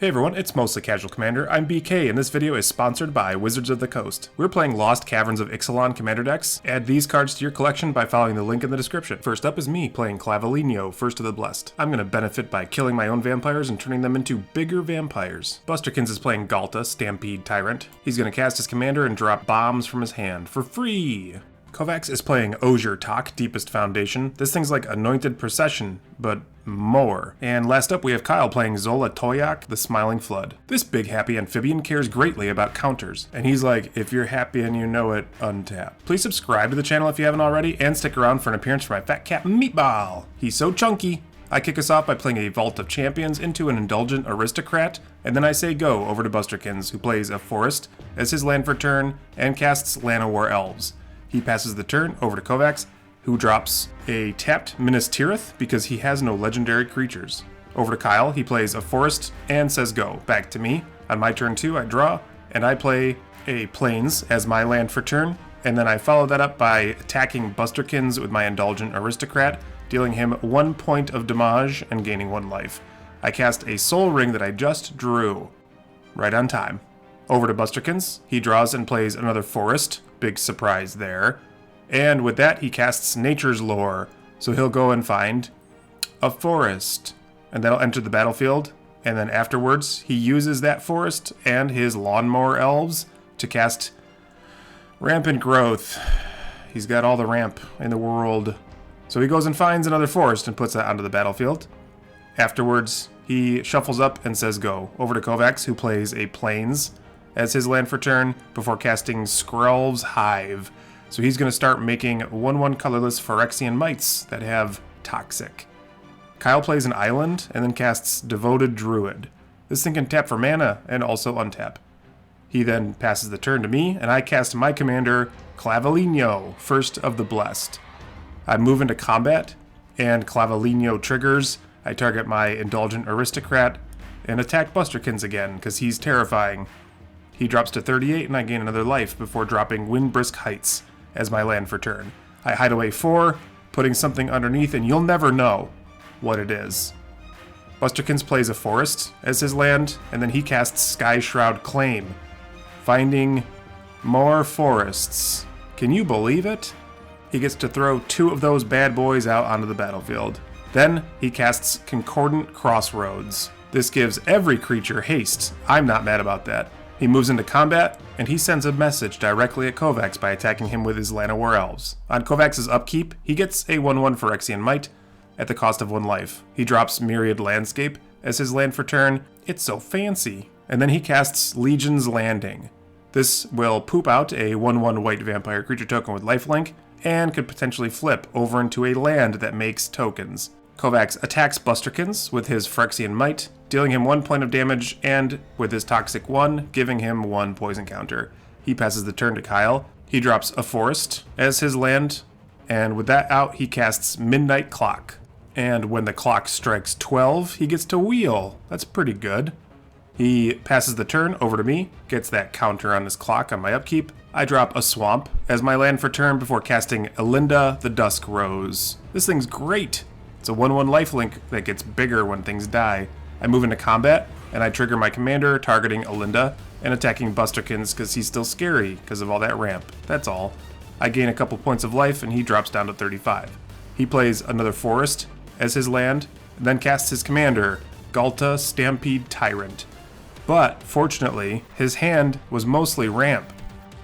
Hey everyone, it's Mostly Casual Commander. I'm BK, and this video is sponsored by Wizards of the Coast. We're playing Lost Caverns of Ixalan Commander decks. Add these cards to your collection by following the link in the description. First up is me playing Clavileno, First of the Blessed. I'm going to benefit by killing my own vampires and turning them into bigger vampires. Busterkins is playing Ghalta, Stampede Tyrant. He's going to cast his commander and drop bombs from his hand for free. Kovacs is playing Ojer Taq, Deepest Foundation. This thing's like Anointed Procession, but more. And last up we have Kyle playing Xolatoyac, the Smiling Flood. This big happy amphibian cares greatly about counters, and he's like, if you're happy and you know it, untap. Please subscribe to the channel if you haven't already, and stick around for an appearance from my fat cat Meatball. He's so chunky. I kick us off by playing a Vault of Champions into an Indulgent Aristocrat, and then I say go over to Busterkins, who plays a Forest as his land for turn, and casts Llanowar Elves. He passes the turn over to Kovacs, who drops a tapped Minas Tirith because he has no legendary creatures. Over to Kyle, he plays a Forest and says go. Back to me. On my turn 2, I draw, and I play a Plains as my land for turn, and then I follow that up by attacking Busterkins with my Indulgent Aristocrat, dealing him 1 point of damage and gaining 1 life. I cast a Soul Ring that I just drew. Right on time. Over to Busterkins, he draws and plays another Forest. Big surprise there. And with that, he casts Nature's Lore. So he'll go and find a forest. And that'll enter the battlefield. And then afterwards, he uses that forest and his Lawnmower Elves to cast Rampant Growth. He's got all the ramp in the world. So he goes and finds another forest and puts that onto the battlefield. Afterwards, he shuffles up and says go. Over to Kovacs, who plays a Plains as his land for turn before casting Skrelv's Hive. So he's going to start making 1/1 colorless Phyrexian Mites that have Toxic. Kyle plays an island and then casts Devoted Druid. This thing can tap for mana and also untap. He then passes the turn to me, and I cast my commander, Clavileno, First of the Blessed. I move into combat, and Clavileno triggers. I target my Indulgent Aristocrat and attack Busterkins again, because he's terrifying. He drops to 38 and I gain another life before dropping Windbrisk Heights as my land for turn. I hide away 4, putting something underneath, and you'll never know what it is. Busterkins plays a Forest as his land, and then he casts Sky Shroud Claim, finding more forests. Can you believe it? He gets to throw 2 of those bad boys out onto the battlefield. Then he casts Concordant Crossroads. This gives every creature haste. I'm not mad about that. He moves into combat, and he sends a message directly at Kovacs by attacking him with his Llanowar Elves. On Kovacs' upkeep, he gets a 1/1 Phyrexian Mite at the cost of 1 life. He drops Myriad Landscape as his land for turn. It's so fancy. And then he casts Legion's Landing. This will poop out a 1/1 white vampire creature token with lifelink, and could potentially flip over into a land that makes tokens. Kovacs attacks Busterkins with his Phyrexian Mite, dealing him 1 point of damage, and with his Toxic 1, giving him 1 poison counter. He passes the turn to Kyle. He drops a Forest as his land, and with that out, he casts Midnight Clock. And when the clock strikes 12, he gets to wheel. That's pretty good. He passes the turn over to me, gets that counter on his clock on my upkeep. I drop a Swamp as my land for turn before casting Elinda the Dusk Rose. This thing's great. It's a 1/1 lifelink that gets bigger when things die. I move into combat, and I trigger my commander, targeting Elinda, and attacking Busterkins because he's still scary because of all that ramp. That's all. I gain a couple points of life, and he drops down to 35. He plays another Forest as his land, and then casts his commander, Ghalta, Stampede Tyrant. But, fortunately, his hand was mostly ramp.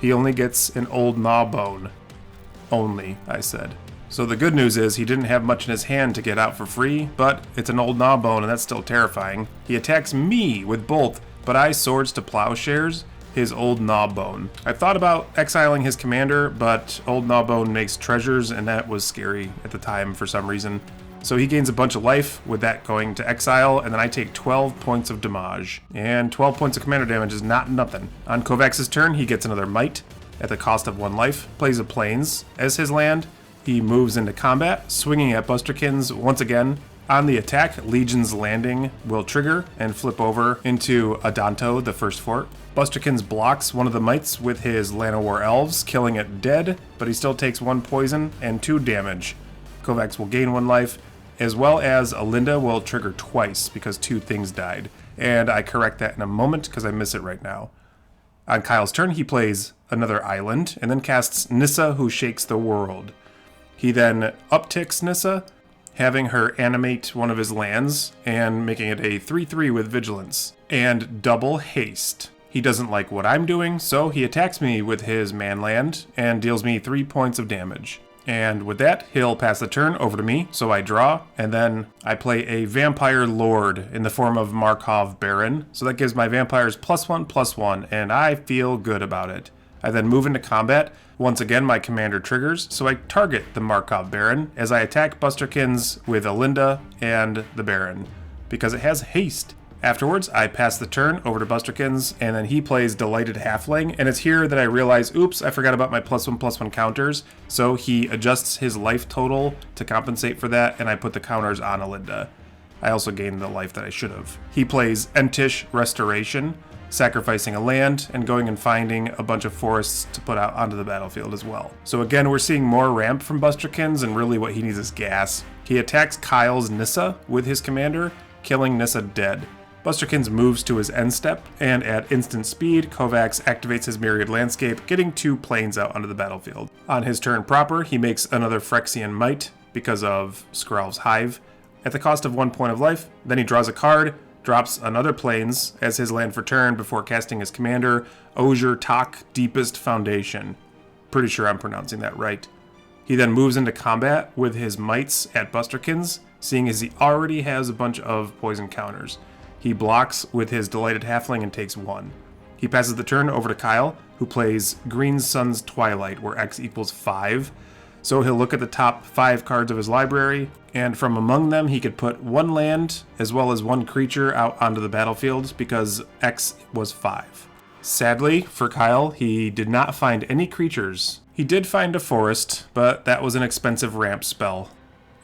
He only gets an Old Gnawbone. Only, I said. So the good news is he didn't have much in his hand to get out for free, but it's an Old Gnawbone and that's still terrifying. He attacks me with both, but I swords to Plowshares his Old Gnawbone. I thought about exiling his commander, but Old Gnawbone makes treasures and that was scary at the time for some reason. So he gains a bunch of life with that going to exile, and then I take 12 points of damage. And 12 points of commander damage is not nothing. On Kovacs' turn, he gets another Mite at the cost of 1 life, plays a Plains as his land. He moves into combat, swinging at Busterkins once again. On the attack, Legion's Landing will trigger and flip over into Adanto, the first fort. Busterkins blocks one of the Mites with his Llanowar Elves, killing it dead, but he still takes 1 poison and 2 damage. Kovacs will gain 1 life, as well as Elinda will trigger twice because 2 things died. and I correct that in a moment because I miss it right now. On Kyle's turn, he plays another island, and then casts Nissa, who shakes the world. He then upticks Nissa, having her animate one of his lands, and making it a 3/3 with vigilance, and double haste. He doesn't like what I'm doing, so he attacks me with his manland, and deals me 3 points of damage. And with that, he'll pass the turn over to me, so I draw, and then I play a Vampire Lord in the form of Markov Baron, so that gives my vampires +1/+1, and I feel good about it. I then move into combat. Once again, my commander triggers, so I target the Markov Baron as I attack Busterkins with Alinda and the Baron, because it has haste. Afterwards, I pass the turn over to Busterkins, and then he plays Delighted Halfling, and it's here that I realize, oops, I forgot about my +1/+1 counters, so he adjusts his life total to compensate for that, and I put the counters on Alinda. I also gained the life that I should have. He plays Entish Restoration, sacrificing a land, and going and finding a bunch of forests to put out onto the battlefield as well. So again, we're seeing more ramp from Busterkins, and really what he needs is gas. He attacks Kyle's Nissa with his commander, killing Nissa dead. Busterkins moves to his end step, and at instant speed, Kovacs activates his Myriad Landscape, getting 2 planes out onto the battlefield. On his turn proper, he makes another Phyrexian Might because of Skralv's Hive at the cost of 1 point of life. Then he draws a card, drops another planes as his land for turn before casting his commander, Ojer Taq, Deepest Foundation. Pretty sure I'm pronouncing that right. He then moves into combat with his mites at Busterkins, seeing as he already has a bunch of poison counters. He blocks with his Delighted Halfling and takes 1. He passes the turn over to Kyle, who plays Green Sun's Twilight, where X equals 5. So he'll look at the top 5 cards of his library, and from among them he could put 1 land as well as 1 creature out onto the battlefield because X was 5. Sadly for Kyle, he did not find any creatures. He did find a forest, but that was an expensive ramp spell.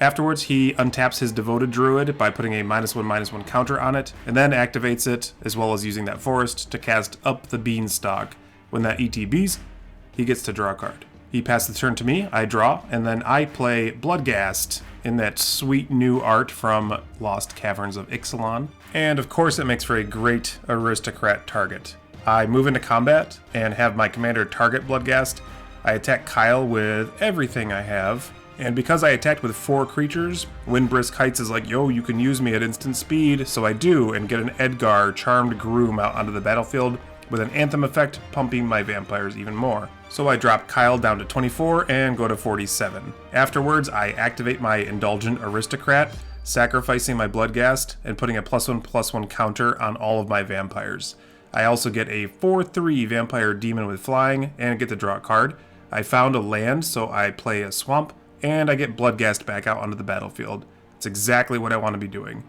Afterwards, he untaps his Devoted Druid by putting a -1/-1 counter on it, and then activates it, as well as using that forest to cast Up the Beanstalk. When that ETBs, he gets to draw a card. He passes the turn to me, I draw, and then I play Bloodghast in that sweet new art from Lost Caverns of Ixalan. And of course it makes for a great aristocrat target. I move into combat and have my commander target Bloodghast. I attack Kyle with everything I have. And because I attacked with 4 creatures, Windbrisk Heights is like, yo, you can use me at instant speed, so I do, and get an Edgar Charmed Groom out onto the battlefield with an Anthem effect, pumping my vampires even more. So I drop Kyle down to 24 and go to 47. Afterwards, I activate my Indulgent Aristocrat, sacrificing my Bloodghast and putting a +1/+1 counter on all of my vampires. I also get a 4/3 Vampire Demon with Flying and get to draw a card. I found a land, so I play a Swamp, and I get Bloodghast back out onto the battlefield. It's exactly what I want to be doing.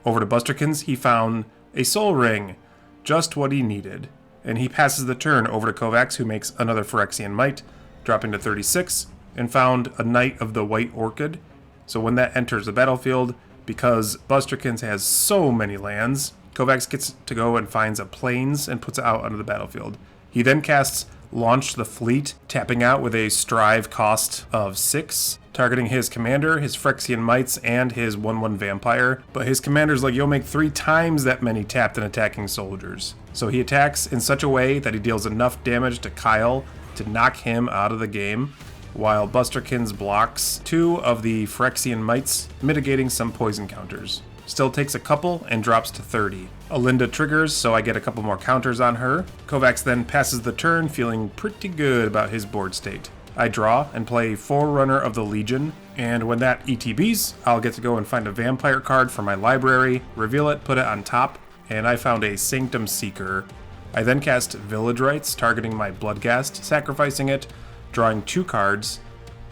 Over to Busterkins, he found a Soul Ring, just what he needed. And he passes the turn over to Kovacs, who makes another Phyrexian Might, dropping to 36, and found a Knight of the White Orchid. So when that enters the battlefield, because Busterkins has so many lands, Kovacs gets to go and finds a Plains and puts it out onto the battlefield. He then casts Launch the Fleet, tapping out with a Strive cost of 6, targeting his commander, his Phyrexian Mites, and his 1/1 vampire. But his commander's like, you'll make 3 times that many tapped and attacking soldiers. So he attacks in such a way that he deals enough damage to Kyle to knock him out of the game, while Busterkins blocks 2 of the Phyrexian Mites, mitigating some poison counters. Still takes a couple and drops to 30. Alinda triggers, so I get a couple more counters on her. Kovacs then passes the turn, feeling pretty good about his board state. I draw and play Forerunner of the Legion, and when that ETBs, I'll get to go and find a vampire card from my library, reveal it, put it on top, and I found a Sanctum Seeker. I then cast Village Rites, targeting my Bloodghast, sacrificing it, drawing 2 cards,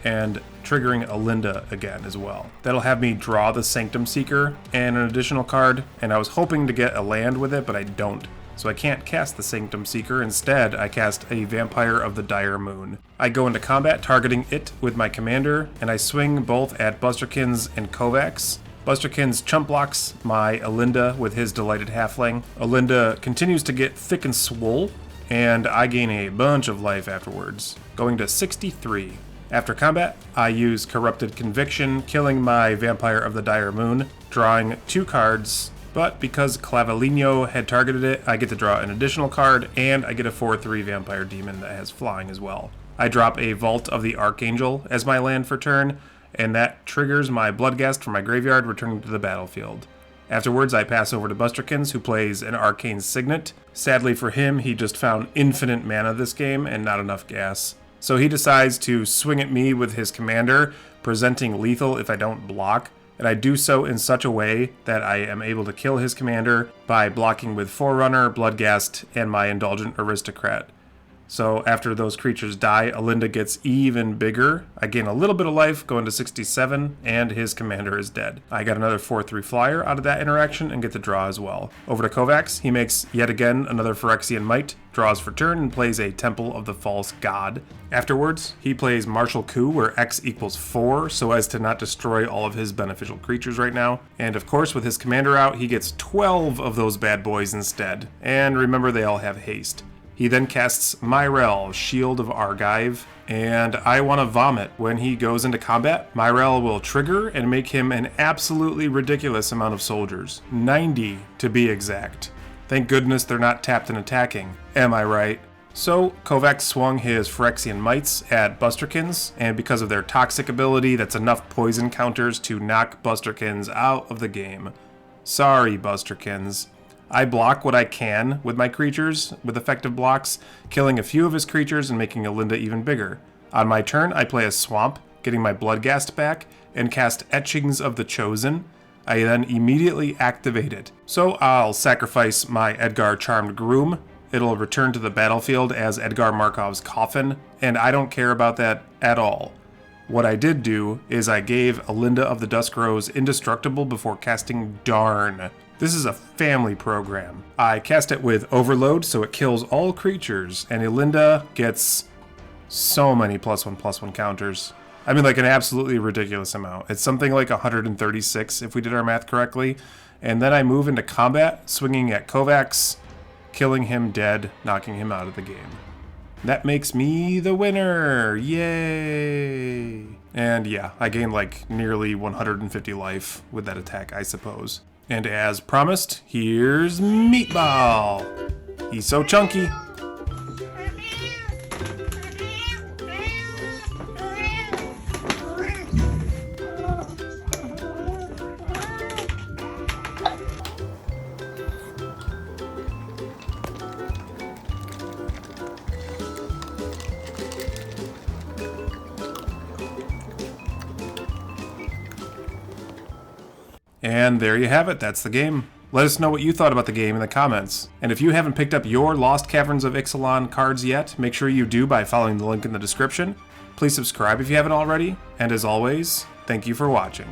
and triggering Alinda again as well. That'll have me draw the Sanctum Seeker and an additional card, and I was hoping to get a land with it, but I don't. So I can't cast the Sanctum Seeker. Instead, I cast a Vampire of the Dire Moon. I go into combat targeting it with my commander, and I swing both at Busterkins and Kovacs. Busterkins chump blocks my Alinda with his Delighted Halfling. Alinda continues to get thick and swole, and I gain a bunch of life afterwards, going to 63. After combat, I use Corrupted Conviction, killing my Vampire of the Dire Moon, drawing 2 cards, but because Clavileno had targeted it, I get to draw an additional card, and I get a 4/3 Vampire Demon that has flying as well. I drop a Vault of the Archangel as my land for turn, and that triggers my Bloodghast from my graveyard returning to the battlefield. Afterwards, I pass over to Busterkins, who plays an Arcane Signet. Sadly for him, he just found infinite mana this game and not enough gas. So he decides to swing at me with his commander, presenting lethal if I don't block, and I do so in such a way that I am able to kill his commander by blocking with Forerunner, Bloodghast, and my Indulgent Aristocrat. So after those creatures die, Olinda gets even bigger. I gain a little bit of life, going to 67, and his commander is dead. I got another 4/3 flyer out of that interaction and get to draw as well. Over to Kovacs, he makes yet again another Phyrexian Might, draws for turn, and plays a Temple of the False God. Afterwards, he plays Martial Coup, where X equals 4, so as to not destroy all of his beneficial creatures right now. And of course, with his commander out, he gets 12 of those bad boys instead. And remember, they all have haste. He then casts Myrel, Shield of Argive, and I want to vomit. When he goes into combat, Myrel will trigger and make him an absolutely ridiculous amount of soldiers. 90 to be exact. Thank goodness they're not tapped and attacking. Am I right? So, Kovacs swung his Phyrexian Mites at Busterkins, and because of their toxic ability, that's enough poison counters to knock Busterkins out of the game. Sorry, Busterkins. I block what I can with my creatures with effective blocks, killing a few of his creatures and making Olinda even bigger. On my turn, I play a Swamp, getting my Bloodghast back, and cast Etchings of the Chosen. I then immediately activate it. So I'll sacrifice my Edgar Charmed Groom. It'll return to the battlefield as Edgar Markov's Coffin, and I don't care about that at all. What I did do is I gave Olinda of the Dusk Rose Indestructible before casting Darn. This is a family program. I cast it with Overload, so it kills all creatures, and Olinda gets so many +1/+1 counters. I mean, like an absolutely ridiculous amount. It's something like 136 if we did our math correctly. And then I move into combat, swinging at Kovacs, killing him dead, knocking him out of the game. That makes me the winner! Yay! And yeah, I gained like nearly 150 life with that attack, I suppose. And as promised, here's Meatball. He's so chunky. And there you have it, that's the game. Let us know what you thought about the game in the comments. And if you haven't picked up your Lost Caverns of Ixalan cards yet, make sure you do by following the link in the description. Please subscribe if you haven't already, and as always, thank you for watching.